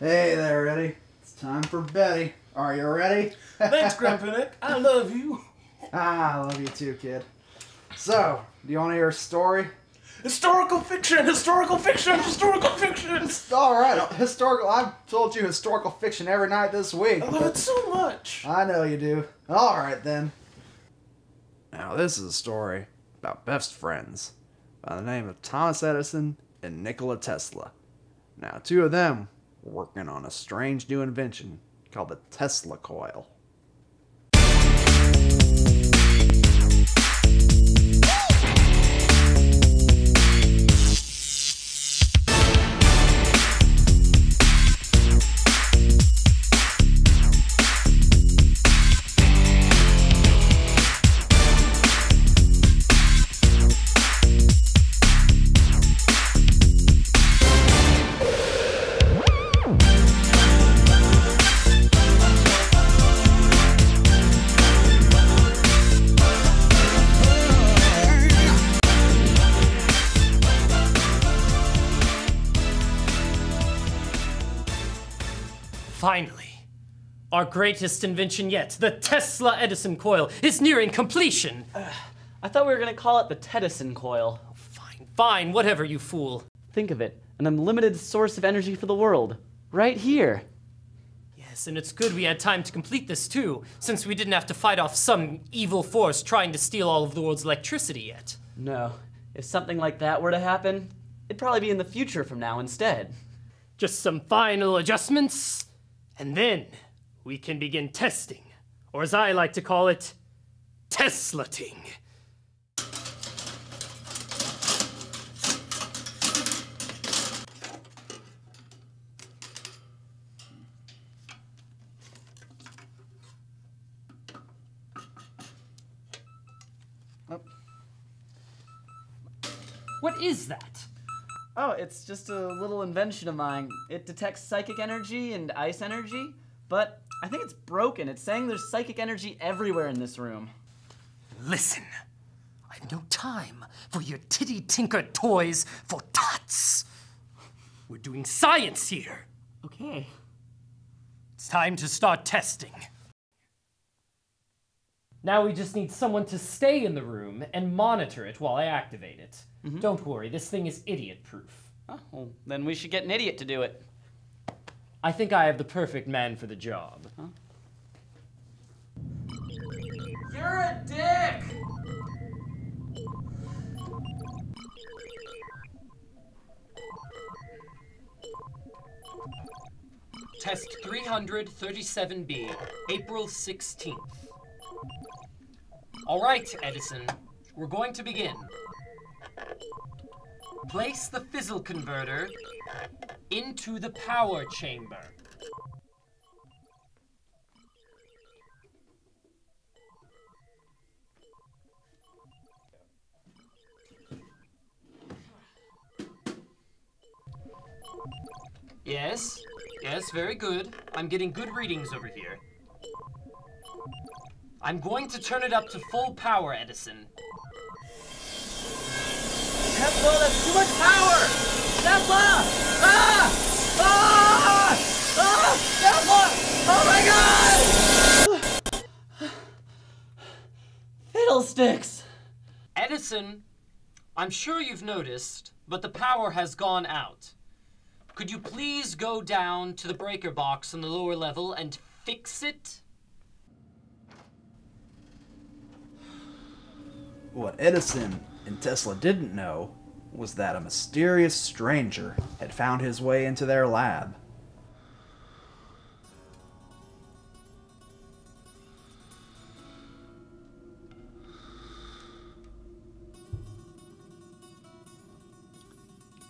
Hey there, Eddie. It's time for Betty. Are you ready? Thanks, Grandpa Nick. I love you. I love you too, kid. So, do you want to hear a story? Historical fiction! Historical fiction! Historical fiction! Alright, historical. I've told you historical fiction every night this week. I love it so much. I know you do. Alright then. Now this is a story about best friends by the name of Thomas Edison and Nikola Tesla. Now, two of them were working on a strange new invention called the Tesla coil. Finally, our greatest invention yet, the Tesla-Edison coil, is nearing completion. I thought we were gonna call it the Edison coil. Fine, fine, whatever, you fool. Think of it, an unlimited source of energy for the world, right here. Yes, and it's good we had time to complete this too, since we didn't have to fight off some evil force trying to steal all of the world's electricity yet. No, if something like that were to happen, it'd probably be in the future from now instead. Just some final adjustments, and then we can begin testing, or as I like to call it, Teslating. What is that? Oh, it's just a little invention of mine. It detects psychic energy and ice energy, but I think it's broken. It's saying there's psychic energy everywhere in this room. Listen, I've no time for your titty-tinker toys for tots. We're doing science here. Okay. It's time to start testing. Now we just need someone to stay in the room and monitor it while I activate it. Don't worry, this thing is idiot-proof. Oh, well, then we should get an idiot to do it. I think I have the perfect man for the job. Huh? You're a dick! Test 337B, April 16th. All right, Edison, we're going to begin. Place the fizzle converter into the power chamber. Yes, very good. I'm getting good readings over here. I'm going to turn it up to full power, Edison. Tesla, that's too much power! Tesla! Ah! Ah! Ah! Tesla! Oh my God! Fiddlesticks! Edison, I'm sure you've noticed, but the power has gone out. Could you please go down to the breaker box on the lower level and fix it? What Edison and Tesla didn't know was that a mysterious stranger had found his way into their lab.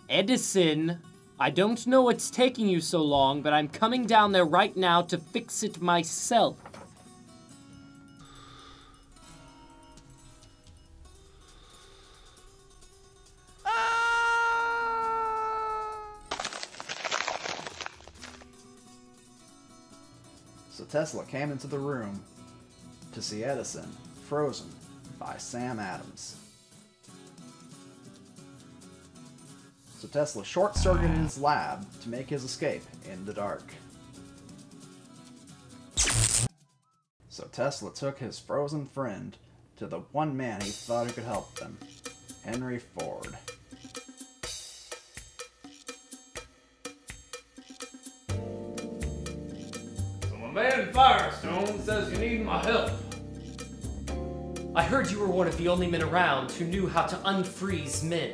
Edison, I don't know what's taking you so long, but I'm coming down there right now to fix it myself. So Tesla came into the room to see Edison frozen by Sam Adams. so Tesla short-circuited his lab to make his escape in the dark. So Tesla took his frozen friend to the one man he thought who could help them, Henry Ford. So my man Firestone says you need my help. I heard you were one of the only men around who knew how to unfreeze men.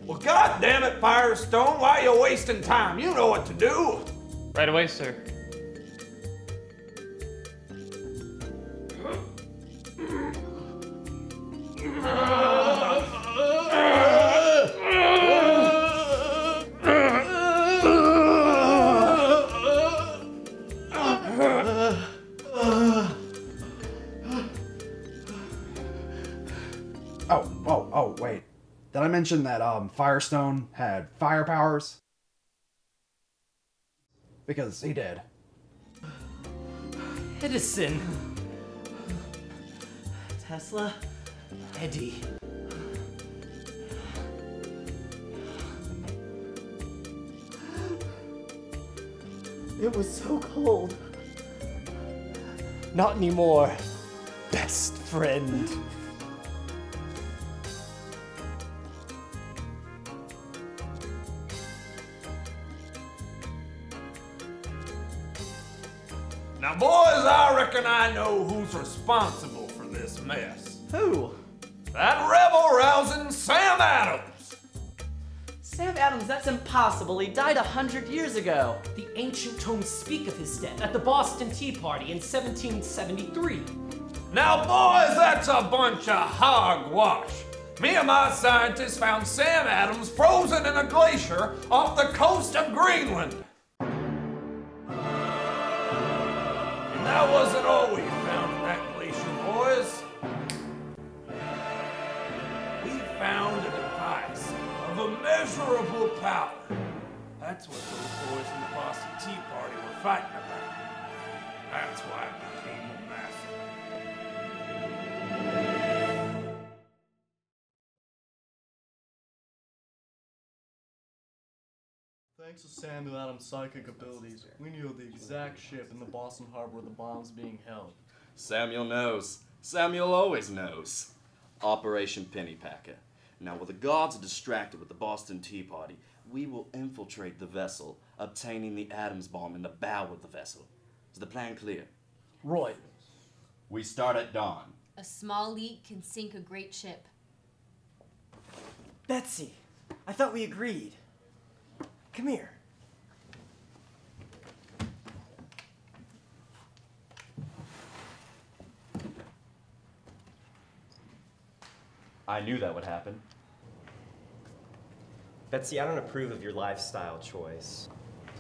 Well, God damn it, Firestone, why are you wasting time? You know what to do. Right away, sir. Oh, wait. Did I mention that Firestone had fire powers? Because he did. Edison. Tesla? Eddie. It was so cold. Not anymore. Best friend. Now, boys, I reckon I know who's responsible for this mess. Who? That rebel-rousing Sam Adams. Sam Adams, that's impossible. He died 100 years ago. The ancient tomes speak of his death at the Boston Tea Party in 1773. Now, boys, that's a bunch of hogwash. Me and my scientists found Sam Adams frozen in a glacier off the coast of Greenland. And that wasn't all we found in that glacier, boys. We found a device of immeasurable power. That's what those boys in the Boston Tea Party were fighting about. That's why it became a massacre. Thanks to Samuel Adams' psychic abilities, we knew the exact ship in the Boston Harbor where the bomb's being held. Samuel knows. Samuel always knows. Operation Pennypacker. Now, while the guards are distracted with the Boston Tea Party, we will infiltrate the vessel, obtaining the Adams bomb in the bow of the vessel. Is the plan clear? Roy. We start at dawn. A small leak can sink a great ship. Betsy, I thought we agreed. Come here. I knew that would happen. Betsy, I don't approve of your lifestyle choice.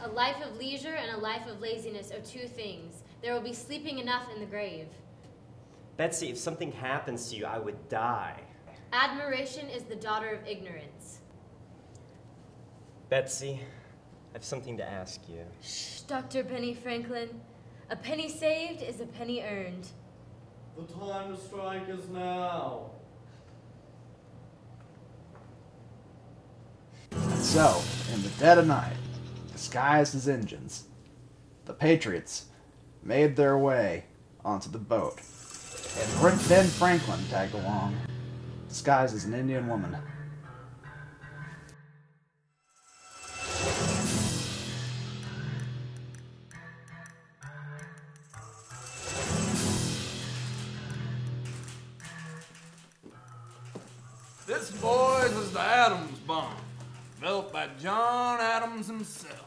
A life of leisure and a life of laziness are two things. There will be sleeping enough in the grave. Betsy, if something happens to you, I would die. Admiration is the daughter of ignorance. Betsy, I have something to ask you. Shh, Dr. Benny Franklin. A penny saved is a penny earned. The time to strike is now. So, in the dead of night, disguised as engines, the Patriots made their way onto the boat, and Ben Franklin tagged along, disguised as an Indian woman. This, boys, is the Adams bomb, built by John Adams himself.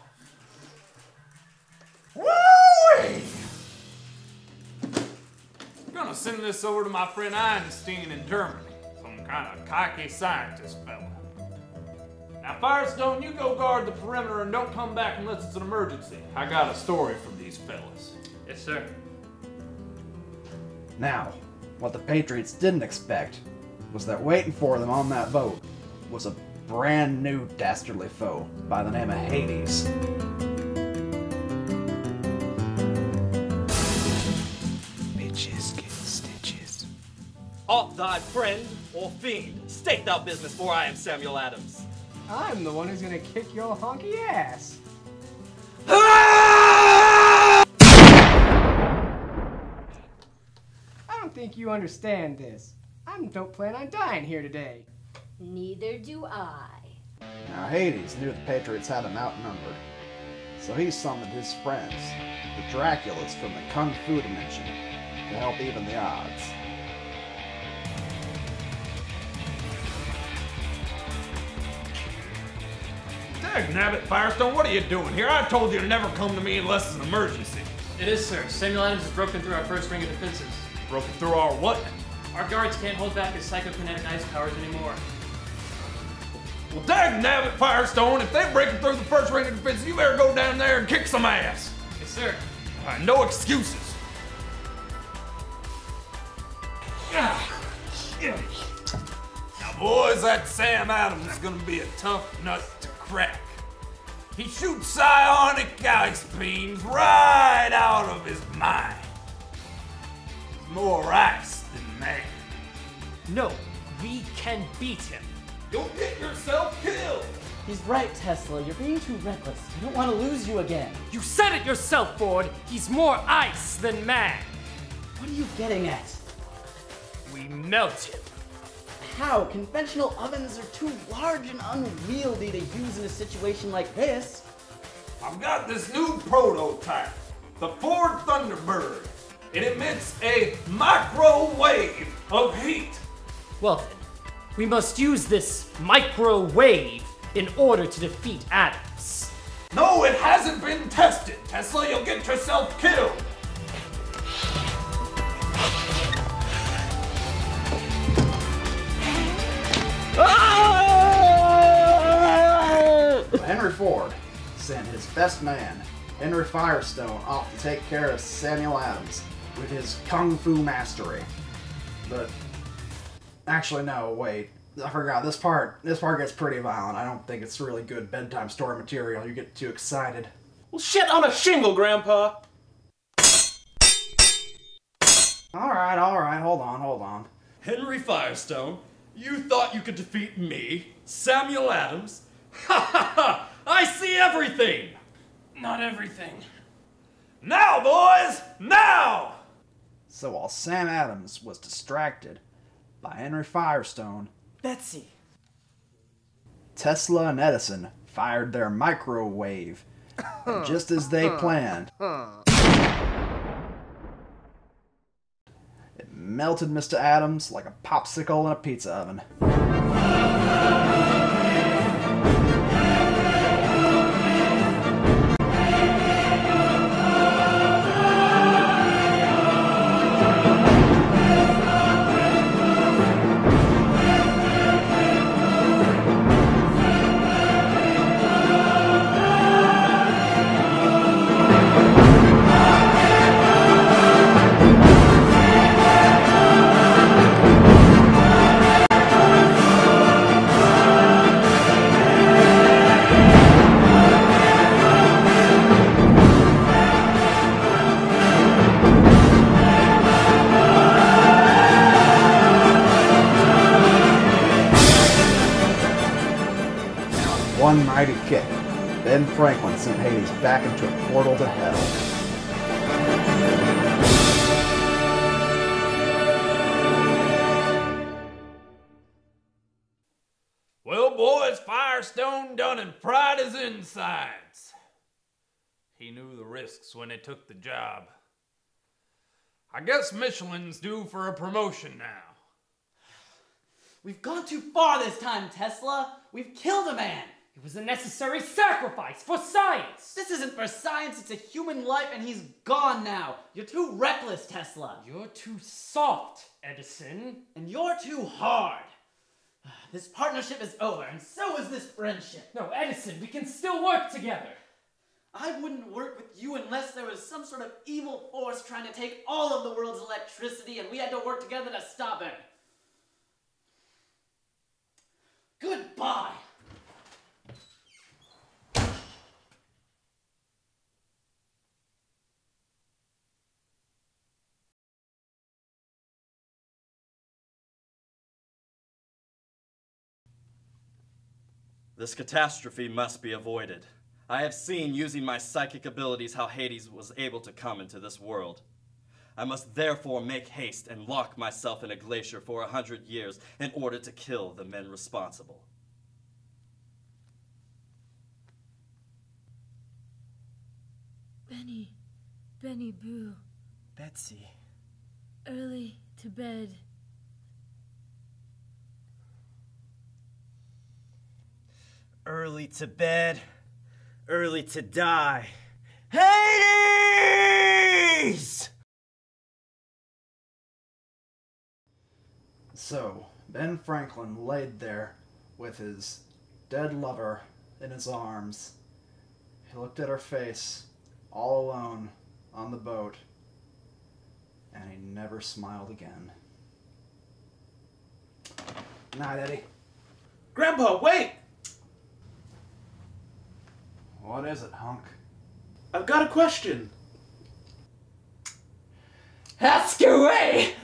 Woo-wee! I'm gonna send this over to my friend Einstein in Germany, some kind of cocky scientist fella. Now, Firestone, you go guard the perimeter and don't come back unless it's an emergency. I got a story for these fellas. Yes, sir. Now, what the Patriots didn't expect was that waiting for them on that boat was a brand new dastardly foe by the name of Hades. Bitches get stitches. Art thy friend or fiend? State thou business, for I am Samuel Adams. I'm the one who's gonna kick your honky ass. I don't think you understand this. I don't plan on dying here today. Neither do I. Now Hades knew the Patriots had him outnumbered, so he summoned his friends, the Draculas from the Kung Fu dimension, to help even the odds. Dagnabbit, Firestone, what are you doing here? I told you to never come to me unless it's an emergency. It is, sir. Samuel Adams has broken through our first ring of defenses. Broken through our what? Our guards can't hold back his psychokinetic ice powers anymore. Well, dagnabbit, Firestone, if they're breaking through the first ring of defense, you better go down there and kick some ass. Yes, sir. All right, no excuses. Now, boys, that Sam Adams is gonna be a tough nut to crack. He shoots psionic ice beams right out of his mind. He's more ice than man. No, we can beat him. You'll get yourself killed. He's right, Tesla. You're being too reckless. I don't want to lose you again. You said it yourself, Ford. He's more ice than man. What are you getting at? We melt him. How? Conventional ovens are too large and unwieldy to use in a situation like this. I've got this new prototype, the Ford Thunderbird. It emits a microwave of heat. Well then, we must use this microwave in order to defeat Adams. No, it hasn't been tested. Tesla, you'll get yourself killed. Henry Ford sent his best man, Henry Firestone, off to take care of Samuel Adams with his kung fu mastery. But actually, no, wait. I forgot. This part gets pretty violent. I don't think it's really good bedtime story material. You get too excited. Well, shit on a shingle, Grandpa! Alright, hold on. Henry Firestone, you thought you could defeat me, Samuel Adams? Ha ha ha! I see everything! Not everything. Now, boys, now! So while Sam Adams was distracted by Henry Firestone, Betsy. Tesla and Edison fired their microwave, and just as they planned, it melted Mr. Adams like a popsicle in a pizza oven. One mighty kick, Ben Franklin sent Hades back into a portal to hell. Well, boys, Firestone done and fried his insides. He knew the risks when he took the job. I guess Michelin's due for a promotion now. We've gone too far this time, Tesla. We've killed a man. It was a necessary sacrifice for science. This isn't for science, it's a human life, and he's gone now. You're too reckless, Tesla. You're too soft, Edison. And you're too hard. This partnership is over, and so is this friendship. No, Edison, we can still work together. I wouldn't work with you unless there was some sort of evil force trying to take all of the world's electricity, and we had to work together to stop it. Goodbye. This catastrophe must be avoided. I have seen, using my psychic abilities, how Hades was able to come into this world. I must therefore make haste and lock myself in a glacier for 100 years in order to kill the men responsible. Benny Boo. Betsy. Early to bed. Early to bed, early to die. Hades! So, Ben Franklin laid there with his dead lover in his arms. He looked at her face, all alone on the boat, and he never smiled again. Night, Eddie. Grandpa, wait! What is it, hunk? I've got a question. Ask away!